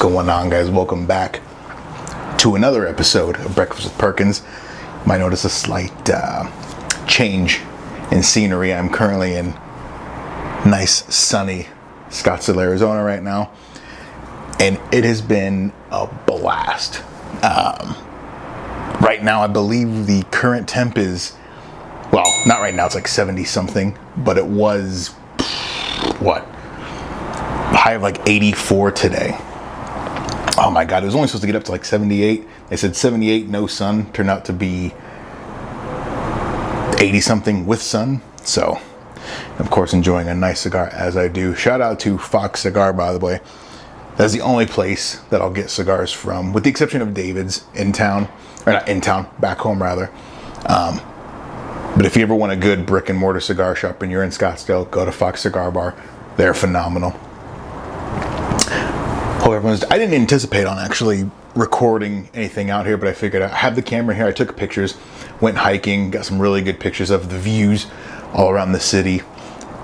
going on, guys? Welcome back to another episode of Breakfast with Perkins. You might notice a slight change in scenery. I'm currently in nice sunny Scottsdale, Arizona right now, and it has been a blast. Right now I believe the current temp is, well, not right now, it's like 70 something, but it was high of like 84 today. Oh my god, it was only supposed to get up to like 78. They said 78 no sun, turned out to be 80 something with sun. So of course enjoying a nice cigar as I do. Shout out to Fox Cigar, by the way. That's the only place that I'll get cigars from, with the exception of David's in town, or not in town, back home rather. But if you ever want a good brick and mortar cigar shop and you're in Scottsdale, go to Fox Cigar Bar. They're phenomenal. I didn't anticipate on actually recording anything out here, but I figured I have the camera here. I took pictures, went hiking, got some really good pictures of the views all around the city,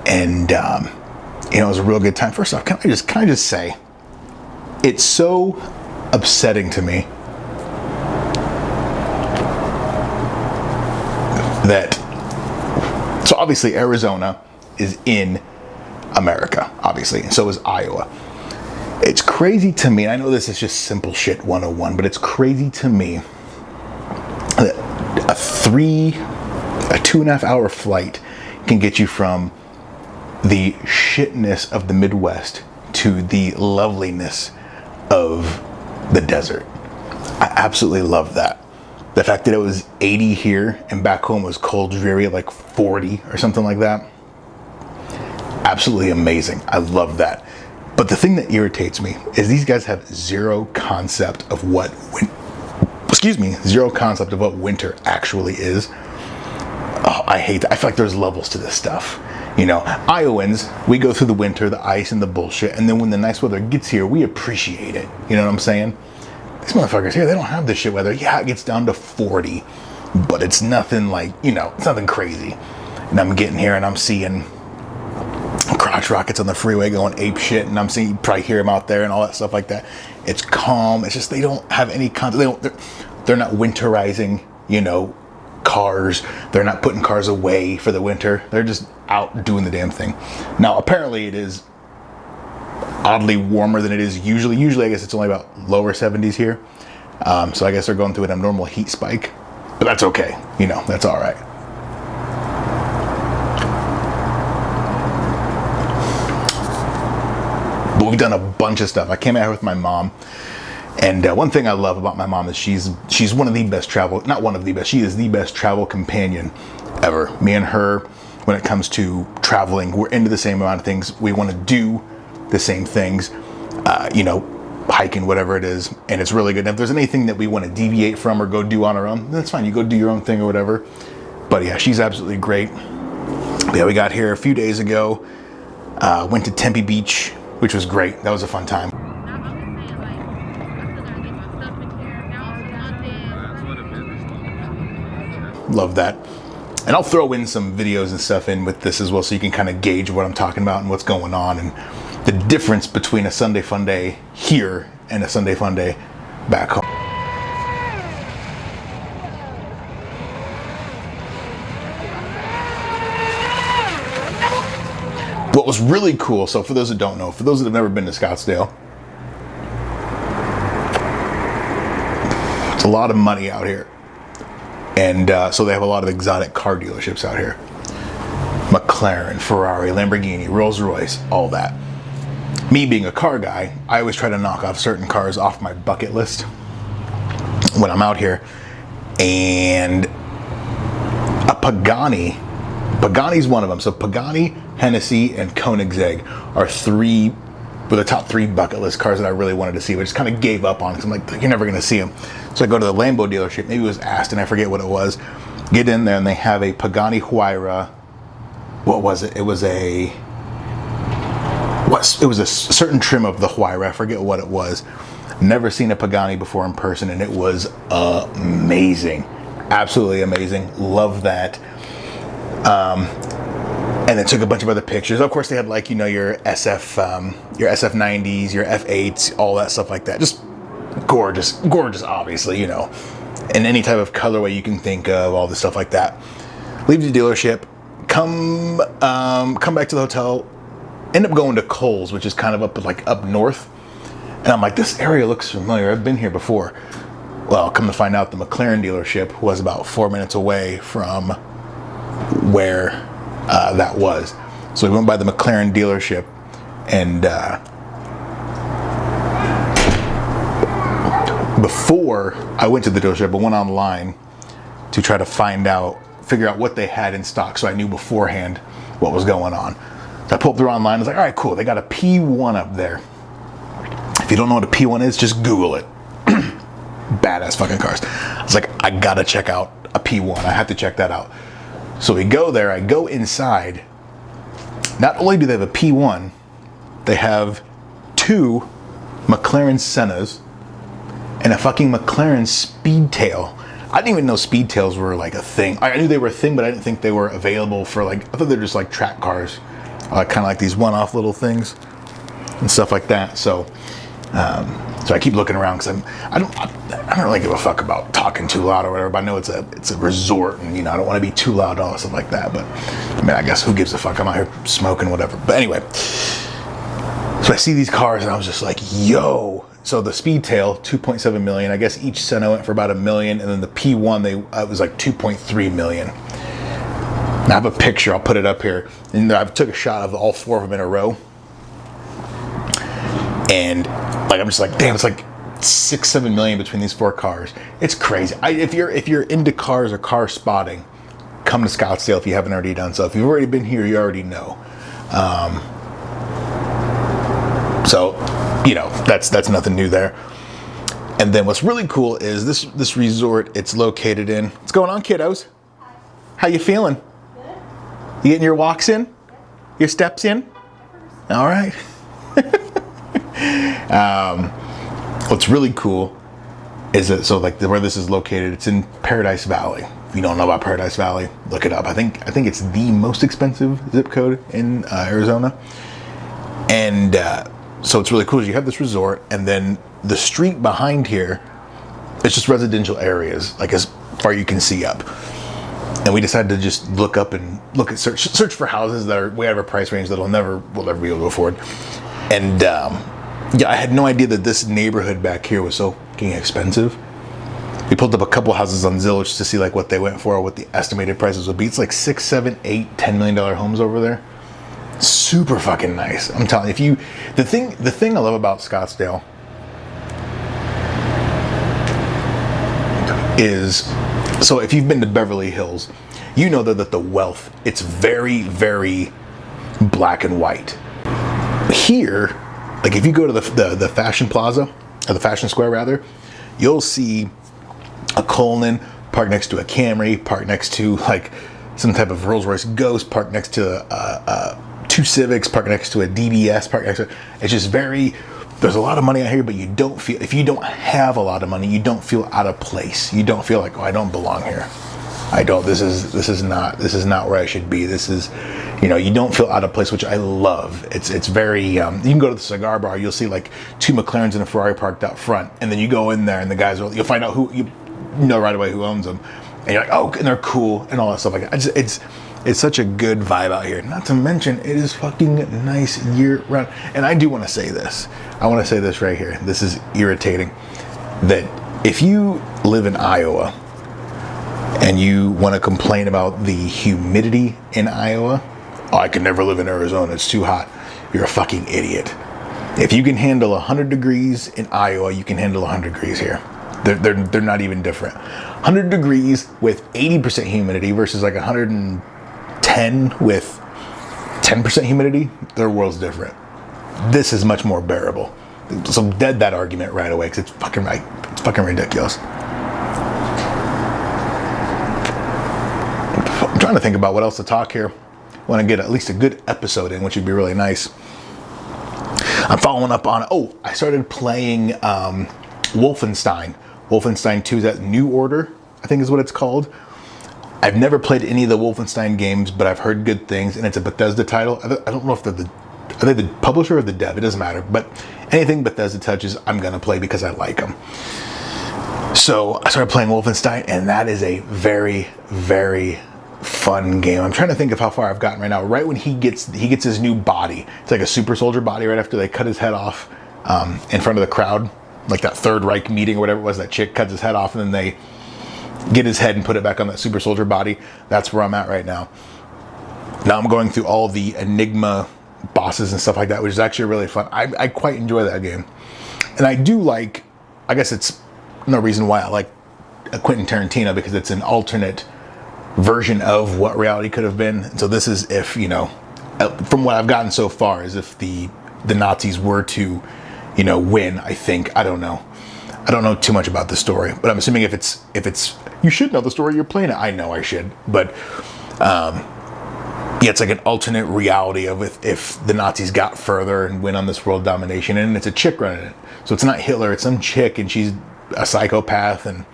and it was a real good time. First off, can I just say, it's so upsetting to me that, so obviously Arizona is in America, obviously, and so is Iowa. It's crazy to me, and I know this is just simple shit 101, but it's crazy to me that a 2.5 hour flight can get you from the shitness of the Midwest to the loveliness of the desert. I absolutely love that. The fact that it was 80 here and back home was cold, dreary, like 40 or something like that. Absolutely amazing. I love that. But the thing that irritates me is these guys have zero concept of what winter actually is. Oh, I hate that. I feel like there's levels to this stuff. You know, Iowans, we go through the winter, the ice and the bullshit, and then when the nice weather gets here, we appreciate it. You know what I'm saying? These motherfuckers here, they don't have this shit weather. Yeah, it gets down to 40, but it's nothing like, it's nothing crazy. And I'm getting here and I'm seeing crotch rockets on the freeway going ape shit, and I'm seeing, you probably hear them out there and all that stuff like that. It's calm. It's just they don't have any concept. They're not winterizing, cars. They're not putting cars away for the winter. They're just out doing the damn thing. Now, apparently it is oddly warmer than it is usually. Usually, I guess it's only about lower 70s here. So I guess they're going through an abnormal heat spike, but that's okay. That's all right. But we've done a bunch of stuff. I came out here with my mom, and one thing I love about my mom is she's one of the best she is the best travel companion ever. Me and her, when it comes to traveling, we're into the same amount of things. We want to do the same things, hiking, whatever it is, and it's really good. And if there's anything that we want to deviate from or go do on our own, that's fine. You go do your own thing or whatever. But yeah, she's absolutely great. But yeah, we got here a few days ago, went to Tempe Beach, which was great. That was a fun time. Love that. And I'll throw in some videos and stuff in with this as well, so you can kind of gauge what I'm talking about and what's going on and the difference between a Sunday fun day here and a Sunday fun day back home. What was really cool, so for those that don't know, for those that have never been to Scottsdale, it's a lot of money out here. And so they have a lot of exotic car dealerships out here. McLaren, Ferrari, Lamborghini, Rolls-Royce, all that. Me being a car guy, I always try to knock off certain cars off my bucket list when I'm out here. And a Pagani's one of them. So Pagani, Hennessy, and Koenigsegg are the top three bucket list cars that I really wanted to see, but just kind of gave up on because I'm like, you're never going to see them. So I go to the Lambo dealership. Maybe it was Aston, I forget what it was. Get in there and they have a Pagani Huayra. What was it? It was a certain trim of the Huayra. I forget what it was. Never seen a Pagani before in person, and it was amazing. Absolutely amazing. Love that. and then took a bunch of other pictures. Of course, they had like, you know, your SF90s, your F8s, all that stuff like that. Just gorgeous, gorgeous, obviously, you know, in any type of colorway you can think of, all the stuff like that. Leave the dealership, come back to the hotel, end up going to Kohl's, which is kind of up north. And I'm like, this area looks familiar. I've been here before. Well, come to find out, the McLaren dealership was about 4 minutes away from where that was. So we went by the McLaren dealership, and before I went to the dealership, I went online to try to figure out what they had in stock, so I knew beforehand what was going on. So I pulled through online. I was like, all right, cool. They got a P1 up there. If you don't know what a P1 is, just Google it. Badass fucking cars. I was like, I gotta check out a P1. I have to check that out. So we go there. I go inside. Not only do they have a P1, they have 2 McLaren Sennas and a fucking McLaren Speedtail. I didn't even know Speedtails were like a thing. I knew they were a thing, but I didn't think they were available for like, I thought they were just like track cars. Kind of like these one-off little things and stuff like that. So I keep looking around because I don't really give a fuck about talking too loud or whatever. But I know it's a resort, and you know I don't want to be too loud and all that stuff like that. But I mean, I guess who gives a fuck? I'm out here smoking, whatever. But anyway, so I see these cars and I was just like, yo. So the Speedtail, 2.7 million. I guess each Senna went for about $1 million, and then the P1 it was like 2.3 million. And I have a picture. I'll put it up here. And I took a shot of all 4 of them in a row. And like I'm just like, damn, it's like 6-7 million between these 4 cars. It's crazy. If you're into cars or car spotting, come to Scottsdale if you haven't already done so. If you've already been here, you already know. So you know that's nothing new there. And then what's really cool is this resort. It's located in. What's going on, kiddos? Hi. How you feeling? Good. You getting your walks in? Yep. Your steps in? All right. What's really cool is that where this is located, it's in Paradise Valley. If you don't know about Paradise Valley, look it up. I think it's the most expensive zip code in Arizona. And so it's really cool. You have this resort, and then the street behind here, it's just residential areas, like as far you can see up. And we decided to just look up and search for houses that are way out of a price range that we'll never be able to afford. And yeah, I had no idea that this neighborhood back here was so fucking expensive. We pulled up a couple houses on Zillow just to see like what they went for, or what the estimated prices would be. It's like $6, $7, $8, $10 million homes over there. Super fucking nice. I'm telling you, the thing I love about Scottsdale is, so if you've been to Beverly Hills, you know that the wealth, it's very, very black and white. Here, like if you go to the Fashion Plaza, or the Fashion Square rather, you'll see a Cullinan parked next to a Camry, parked next to like some type of Rolls Royce Ghost, parked next to 2 Civics, parked next to a DBS, parked next to, it's just very, there's a lot of money out here, but you don't feel, if you don't have a lot of money, you don't feel out of place. You don't feel like, oh, I don't belong here. This is not where I should be. This is, you know, you don't feel out of place, which I love. It's very, you can go to the cigar bar, you'll see like 2 McLarens and a Ferrari parked out front, and then you go in there and the guys you'll find out who, you know right away who owns them. And you're like, oh, and they're cool and all that stuff like that. It's such a good vibe out here. Not to mention, it is fucking nice year round. And I do want to say this. I want to say this right here. This is irritating. That if you live in Iowa and you want to complain about the humidity in Iowa, oh, I could never live in Arizona, it's too hot. You're a fucking idiot. If you can handle 100 degrees in Iowa, you can handle 100 degrees here. They're not even different. 100 degrees with 80% humidity versus like 110 with 10% humidity, their world's different. This is much more bearable. So dead that argument right away, because it's fucking right. It's fucking ridiculous. I'm trying to think about what else to talk here. I want to get at least a good episode in, which would be really nice. I'm following up on, I started playing Wolfenstein. Wolfenstein 2 is that New Order, I think is what it's called. I've never played any of the Wolfenstein games, but I've heard good things, and it's a Bethesda title. I don't know if are they the publisher or the dev? It doesn't matter. But anything Bethesda touches, I'm going to play because I like them. So I started playing Wolfenstein, and that is a very, very fun game. I'm trying to think of how far I've gotten right now. Right when he gets his new body, it's like a super soldier body. Right after they cut his head off in front of the crowd, like that Third Reich meeting or whatever it was. That chick cuts his head off, and then they get his head and put it back on that super soldier body. That's where I'm at right now. Now I'm going through all the Enigma bosses and stuff like that, which is actually really fun. I quite enjoy that game, and I do like. I guess it's no reason why I like Quentin Tarantino, because it's an alternate version of what reality could have been. And so this is, if from what I've gotten so far, is if the Nazis were to, win. I think I don't know too much about the story, but I'm assuming if it's you should know the story. You're playing it. I know I should, but. Yeah, it's like an alternate reality of if the Nazis got further and went on this world domination, and it's a chick running it. So it's not Hitler, it's some chick, and she's a psychopath, and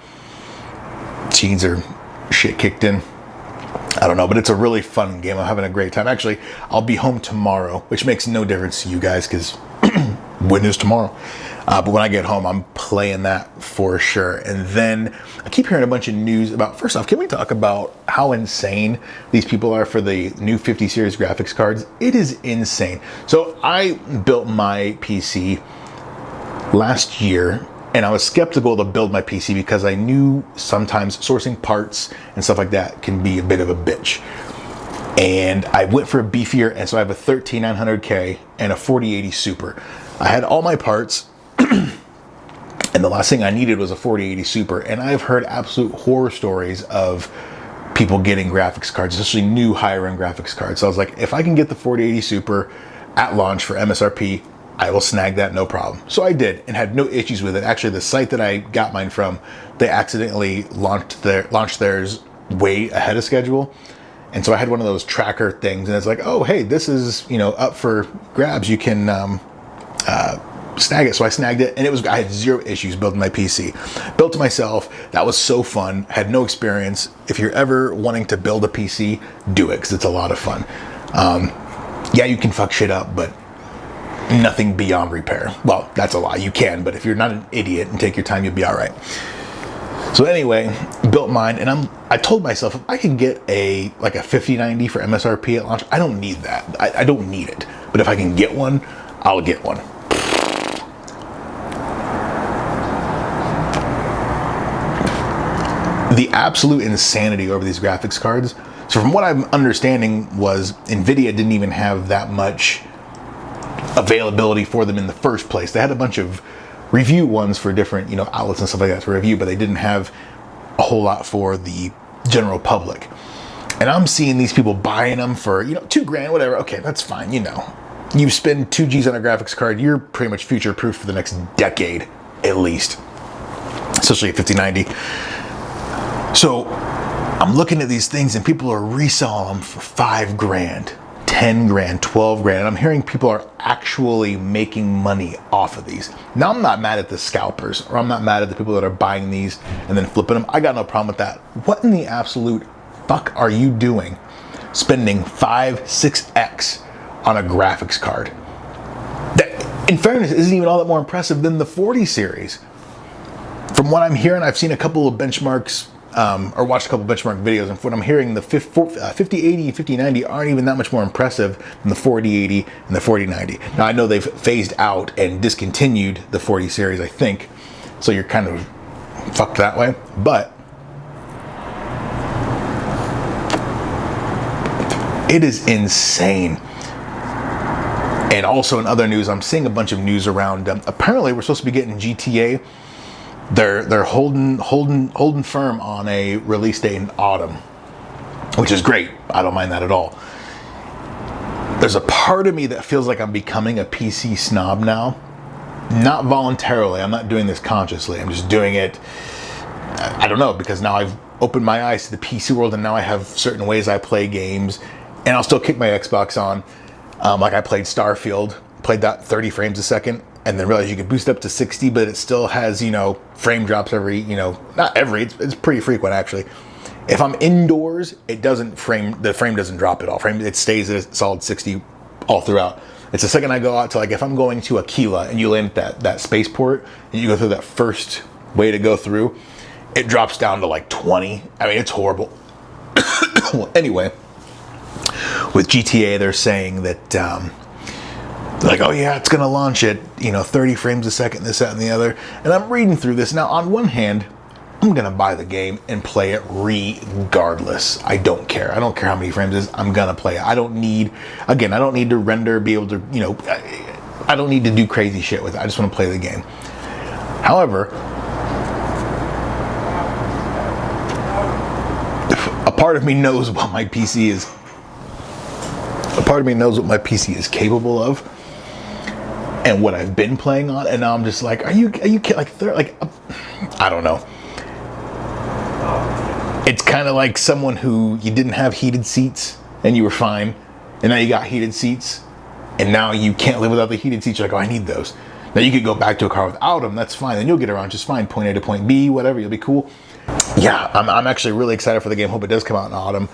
she needs her shit kicked in. I don't know, but it's a really fun game. I'm having a great time. Actually, I'll be home tomorrow, which makes no difference to you guys, because when is tomorrow? But when I get home, I'm playing that for sure. And then I keep hearing a bunch of news about, first off, can we talk about how insane these people are for the new 50 series graphics cards? It is insane. So I built my PC last year, and I was skeptical to build my PC because I knew sometimes sourcing parts and stuff like that can be a bit of a bitch. And I went for a beefier, and so I have a 13900K and a 4080 Super. I had all my parts. And the last thing I needed was a 4080 Super. And I've heard absolute horror stories of people getting graphics cards, especially new higher end graphics cards. So I was like, if I can get the 4080 Super at launch for MSRP, I will snag that, no problem. So I did, and had no issues with it. Actually, the site that I got mine from, they accidentally launched theirs way ahead of schedule. And so I had one of those tracker things, and it's like, oh, hey, this is, up for grabs. You can snag it. So I snagged it, and I had zero issues building my PC. Built it myself. That was so fun. Had no experience. If you're ever wanting to build a PC, do it, because it's a lot of fun. Yeah, you can fuck shit up, but nothing beyond repair. Well, that's a lie. You can, but if you're not an idiot and take your time, you'll be all right. So anyway, built mine, and I told myself, if I can get a 5090 for MSRP at launch, I don't need that. I don't need it. But if I can get one, I'll get one. The absolute insanity over these graphics cards. So from what I'm understanding was NVIDIA didn't even have that much availability for them in the first place. They had a bunch of review ones for different, outlets and stuff like that to review, but they didn't have a whole lot for the general public. And I'm seeing these people buying them for, $2,000, whatever. Okay, that's fine. You spend 2 G's on a graphics card, you're pretty much future proof for the next decade, at least. Especially a 5090. So I'm looking at these things, and people are reselling them for $5,000, $10,000, $12,000. And I'm hearing people are actually making money off of these. Now, I'm not mad at the scalpers, or I'm not mad at the people that are buying these and then flipping them. I got no problem with that. What in the absolute fuck are you doing spending 5-6x on a graphics card? That, in fairness, isn't even all that more impressive than the 40 series. From what I'm hearing, I've seen a couple of benchmarks, or watched a couple benchmark videos, and from what I'm hearing, the 5080 and 5090 aren't even that much more impressive than the 4080 and the 4090. Now, I know they've phased out and discontinued the 40 series, I think, so you're kind of fucked that way, but it is insane. And also in other news, I'm seeing a bunch of news around, apparently we're supposed to be getting GTA. They're holding firm on a release date in autumn, which is great. I don't mind that at all. There's a part of me that feels like I'm becoming a PC snob now. Not voluntarily. I'm not doing this consciously. I'm just doing it, I don't know, because now I've opened my eyes to the PC world, and now I have certain ways I play games, and I'll still kick my Xbox on. Like I played Starfield, played that 30 frames a second, and then realized you could boost up to 60, but it still has, frame drops every, not every, it's pretty frequent actually. If I'm indoors, it doesn't frame, the frame doesn't drop at all. It stays at a solid 60 all throughout. It's the second I go out to, like, if I'm going to Aquila and you land at that spaceport and you go through that first way to go through, it drops down to like 20. I mean, it's horrible. Well, anyway, with GTA, they're saying that, like, oh yeah, it's going to launch at, 30 frames a second, this, that, and the other. And I'm reading through this. Now, on one hand, I'm going to buy the game and play it regardless. I don't care. I don't care how many frames it is. I'm going to play it. I don't need to render, be able to, I don't need to do crazy shit with it. I just want to play the game. However, a part of me knows what my PC is. A part of me knows what my PC is capable of, and what I've been playing on. And now I'm just like, are you kidding? I don't know. It's kind of like someone who you didn't have heated seats and you were fine, and now you got heated seats, and now you can't live without the heated seats. You're like, oh, I need those. Now you could go back to a car without them. That's fine. Then you'll get around just fine. Point A to point B, whatever. You'll be cool. Yeah, I'm actually really excited for the game. Hope it does come out in autumn.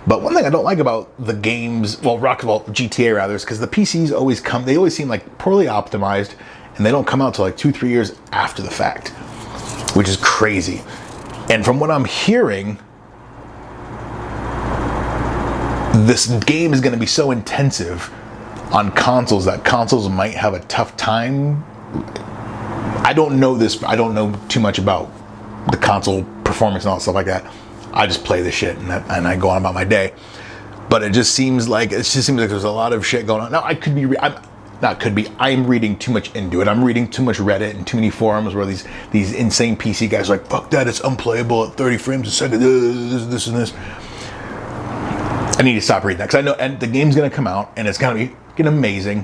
But one thing I don't like about the games, GTA rather, is because the PCs they always seem like poorly optimized, and they don't come out till like 2-3 years after the fact, which is crazy. And from what I'm hearing, this game is going to be so intensive on consoles that consoles might have a tough time. I don't know too much about the console performance and all that stuff like that. I just play the shit and I go on about my day. But it just seems like there's a lot of shit going on. Now, I'm reading too much into it. I'm reading too much Reddit and too many forums where these insane PC guys are like, fuck that, it's unplayable at 30 frames a second, this and this. I need to stop reading that, because I know, and the game's going to come out and it's going to be fucking amazing.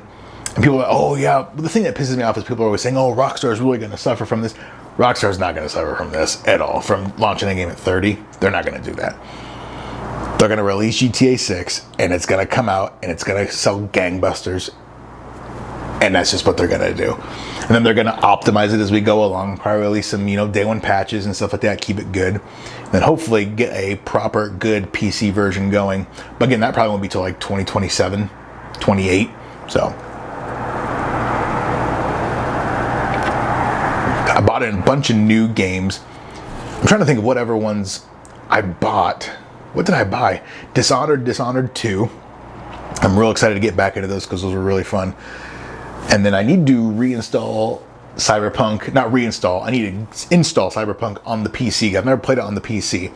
And people are like, oh yeah, but the thing that pisses me off is people are always saying, oh, Rockstar is really going to suffer from this. Rockstar's not going to suffer from this at all, from launching a game at 30. They're not going to do that. They're going to release GTA 6, and it's going to come out, and it's going to sell gangbusters. And that's just what they're going to do. And then they're going to optimize it as we go along. Probably release some, day one patches and stuff like that. Keep it good. And then hopefully get a proper, good PC version going. But again, that probably won't be till like 2027, 28. So I bought a bunch of new games. I'm trying to think of whatever ones I bought. What did I buy? Dishonored 2. I'm real excited to get back into those because those were really fun. And then I need to reinstall Cyberpunk. Not reinstall. I need to install Cyberpunk on the PC. I've never played it on the PC.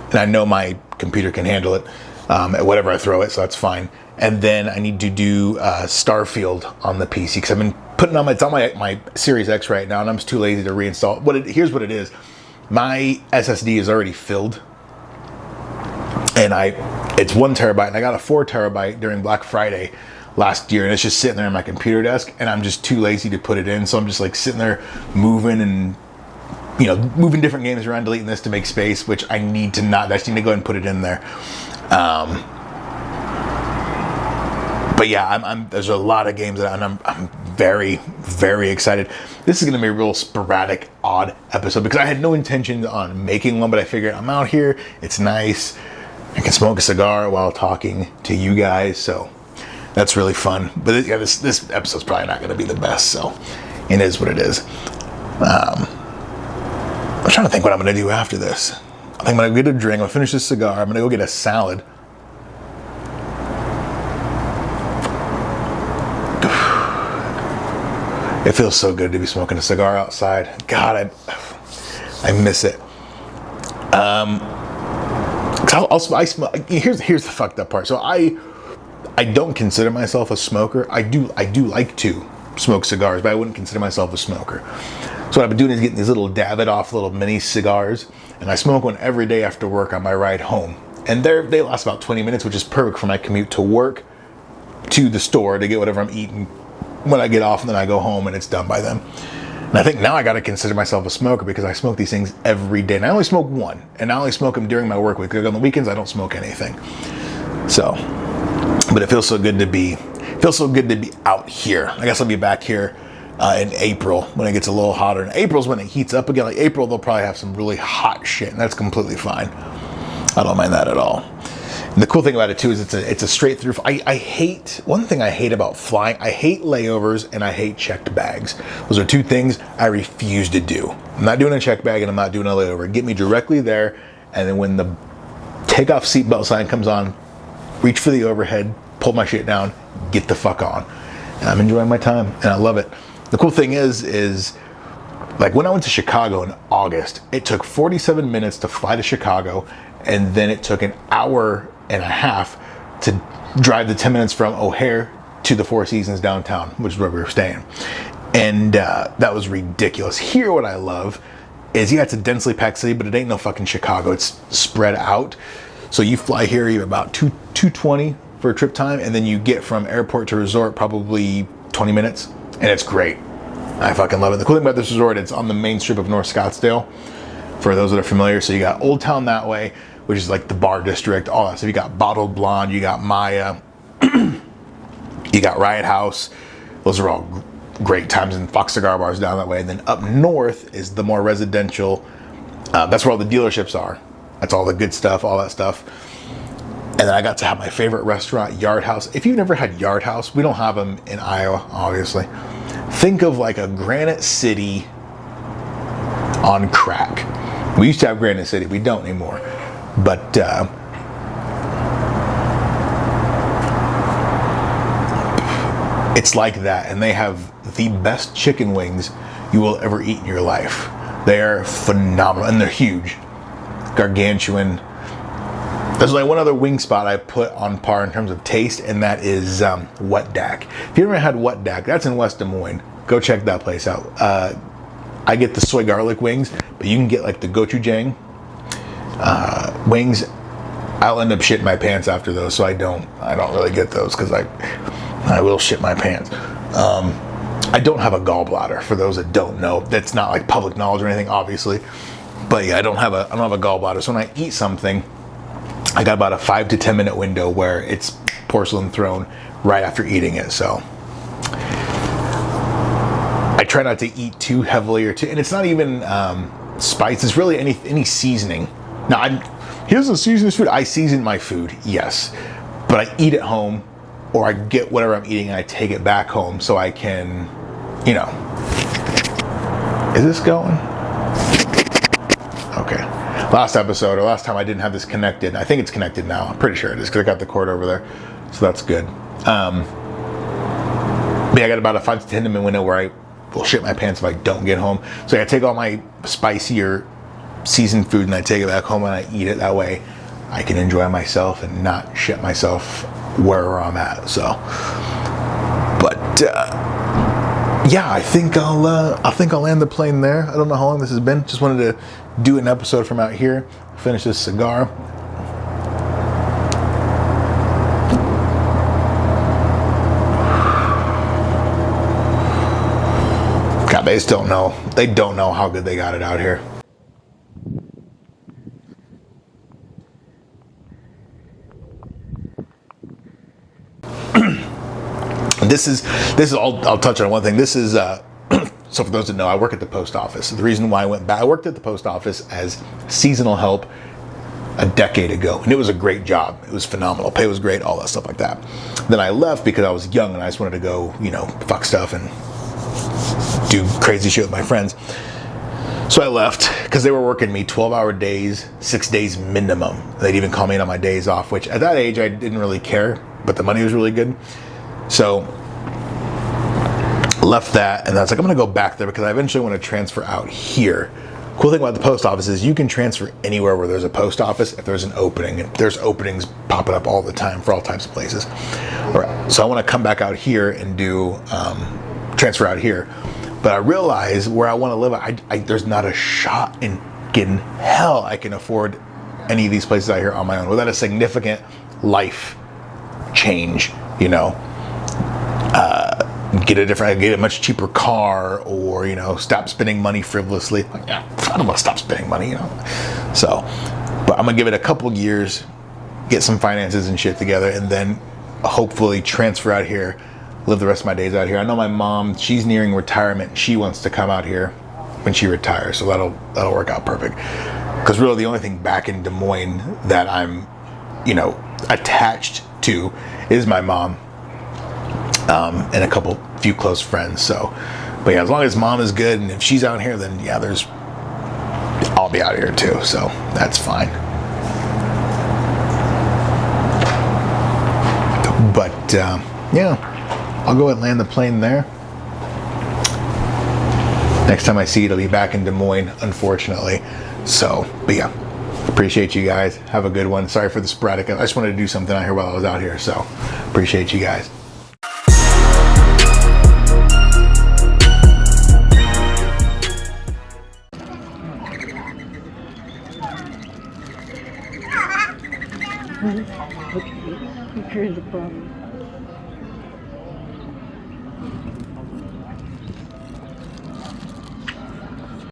And I know my computer can handle it at whatever I throw it, so that's fine. And then I need to do Starfield on the PC because I've been putting on it's on my Series X right now, and I'm just too lazy to reinstall. Here's what it is. My SSD is already filled. And it's 1 terabyte, and I got a 4 terabyte during Black Friday last year, and it's just sitting there on my computer desk, and I'm just too lazy to put it in, so I'm just like sitting there moving and moving different games around, deleting this to make space, which I need to not. I just need to go ahead and put it in there. But yeah, there's a lot of games that I'm very, very excited. This is going to be a real sporadic, odd episode because I had no intention on making one, but I figured I'm out here. It's nice. I can smoke a cigar while talking to you guys, so that's really fun. But yeah, this episode's probably not going to be the best, so it is what it is. I'm trying to think what I'm going to do after this. I think I'm going to get a drink. I'm going to finish this cigar. I'm going to go get a salad. It feels so good to be smoking a cigar outside. God, I miss it. Here's the fucked up part. So I don't consider myself a smoker. I do like to smoke cigars, but I wouldn't consider myself a smoker. So what I've been doing is getting these little Davidoff little mini cigars, and I smoke one every day after work on my ride home. And they last about 20 minutes, which is perfect for my commute to work, to the store to get whatever I'm eating when I get off, and then I go home and it's done by then. And I think now I got to consider myself a smoker because I smoke these things every day. And I only smoke one, and I only smoke them during my work week. Because on the weekends I don't smoke anything. So, but it feels so good to be out here. I guess I'll be back here in April when it gets a little hotter. And April's when it heats up again. Like April, they'll probably have some really hot shit, and that's completely fine. I don't mind that at all. And the cool thing about it too is it's a straight through. I hate, one thing I hate about flying, I hate layovers and I hate checked bags. Those are two things I refuse to do. I'm not doing a checked bag and I'm not doing a layover. Get me directly there, and then when the takeoff seatbelt sign comes on, reach for the overhead, pull my shit down, get the fuck on. And I'm enjoying my time and I love it. The cool thing is like when I went to Chicago in August, it took 47 minutes to fly to Chicago, and then it took an hour and a half to drive the 10 minutes from O'Hare to the Four Seasons downtown, which is where we were staying. And that was ridiculous. Here, what I love is, yeah, it's a densely packed city, but it ain't no fucking Chicago. It's spread out. So you fly here, you're about 220 for a trip time, and then you get from airport to resort probably 20 minutes, and it's great. I fucking love it. The cool thing about this resort, it's on the main strip of North Scottsdale, for those that are familiar. So you got Old Town that way, which is like the bar district, all that. So you got Bottled Blonde, you got Maya, you got Riot House. Those are all great times, and Fox Cigar Bars down that way. And then up north is the more residential. That's where all the dealerships are. That's all the good stuff, all that stuff. And then I got to have my favorite restaurant, Yard House. If you've never had Yard House, we don't have them in Iowa, obviously. Think of like a Granite City on crack. We used to have Granite City, we don't anymore. But it's like that, and they have the best chicken wings you will ever eat in your life. They're phenomenal, and they're huge, gargantuan. There's like one other wing spot I put on par in terms of taste, and that is Wet Dak. If you ever had Wet Dak, that's in West Des Moines. Go check that place out. I get the soy garlic wings, but you can get like the gochujang wings. I'll end up shitting my pants after those, so I don't really get those because I will shit my pants. I don't have a gallbladder, for those that don't know. That's not like public knowledge or anything, obviously. But yeah, I don't have a gallbladder. So when I eat something, I got about a 5 to 10 minute window where it's porcelain thrown right after eating it. So I try not to eat too heavily and it's not even spice. It's really any seasoning. Now, here's the seasoned food. I season my food, yes, but I eat at home, or I get whatever I'm eating and I take it back home so I can, you know. Is this going? Okay. Last episode, or last time, I didn't have this connected. I think it's connected now. I'm pretty sure it is because I got the cord over there, so that's good. But yeah, I got about a 5 to 10 minute window where I will shit my pants if I don't get home. So I take all my spicier seasoned food and I take it back home and I eat it. That way I can enjoy myself and not shit myself wherever I'm at. So, but yeah, I think I'll land the plane there. I don't know how long this has been. Just wanted to do an episode from out here, finish this cigar. God, they just don't know. They don't know how good they got it out here. This is all. I'll touch on one thing. This is so for those that know, I work at the post office. The reason why I went back, I worked at the post office as seasonal help a decade ago, and it was a great job. It was phenomenal. Pay was great, all that stuff like that. Then I left because I was young and I just wanted to go, fuck stuff and do crazy shit with my friends. So I left because they were working me 12-hour days, 6 days minimum. They'd even call me in on my days off, which at that age I didn't really care, but the money was really good. So left that, and I was like, I'm gonna go back there because I eventually want to transfer out here. Cool thing about the post office is you can transfer anywhere where there's a post office if there's an opening, and there's openings popping up all the time for all types of places. All right, so I want to come back out here and do transfer out here, but I realize where I want to live, there's not a shot in hell I can afford any of these places out here on my own without a significant life change, get a much cheaper car, or stop spending money frivolously. Like, yeah, I don't want to stop spending money, So, but I'm gonna give it a couple years, get some finances and shit together, and then hopefully transfer out here, live the rest of my days out here. I know my mom, she's nearing retirement. She wants to come out here when she retires, so that'll work out perfect. Because really the only thing back in Des Moines that I'm, you know, attached to is my mom, and a few close friends. So, but yeah, as long as mom is good, and if she's out here, then yeah, I'll be out here too. So that's fine. But yeah, I'll go ahead and land the plane there. Next time I see it, it'll be back in Des Moines, unfortunately. So, but yeah, appreciate you guys. Have a good one. Sorry for the sporadic. I just wanted to do something out here while I was out here. So, appreciate you guys. Okay, here's the problem.